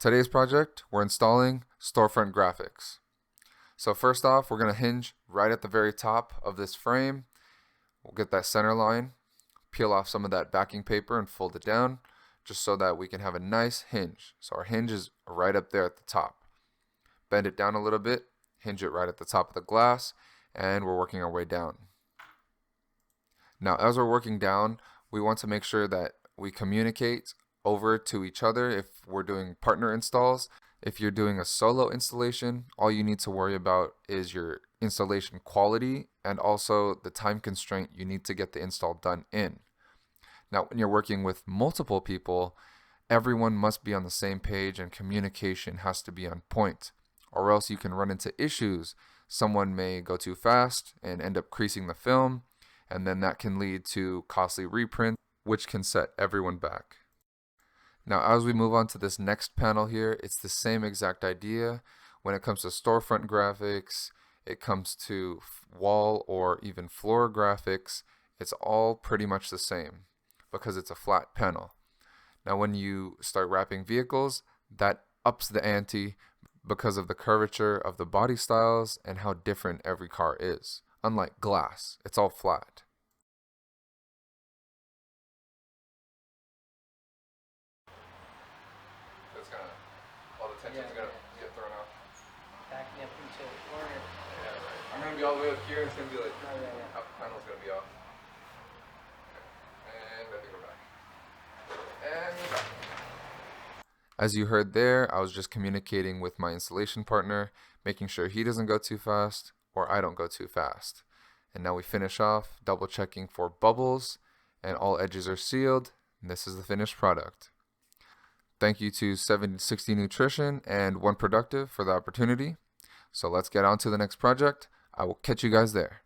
Today's project, we're installing Storefront graphics. So first off, we're going to hinge right at the very top of this frame. We'll get that center line, peel off some of that backing paper and fold it down just so that we can have a nice hinge. So our hinge is right up there at the top. Bend it down a little bit, hinge it right at the top of the glass, and we're working our way down. Now as we're working down, we want to make sure that we communicate over to each other if we're doing partner installs. If you're doing a solo installation, all you need to worry about is your installation quality and also the time constraint you need to get the install done in. Now, when you're working with multiple people, everyone must be on the same page and communication has to be on point, or else you can run into issues. Someone may go too fast and end up creasing the film, and then that can lead to costly reprints, which can set everyone back. Now, as we move on to this next panel here, it's the same exact idea. When it comes to storefront graphics, it comes to wall or even floor graphics, it's all pretty much the same because it's a flat panel. Now, when you start wrapping vehicles, that ups the ante because of the curvature of the body styles and how different every car is. Unlike glass, it's all flat. All the tension's gonna get thrown off. Backing up into the corner. Yeah, right. I'm gonna be all the way up here, and it's gonna be like half the panel's gonna be off. Okay. And I think we're back. And we're back. As you heard there, I was just communicating with my installation partner, making sure he doesn't go too fast or I don't go too fast. And now we finish off, double checking for bubbles, and all edges are sealed, and this is the finished product. Thank you to 760 Nutrition and OneProductive for the opportunity. So let's get on to the next project. I will catch you guys there.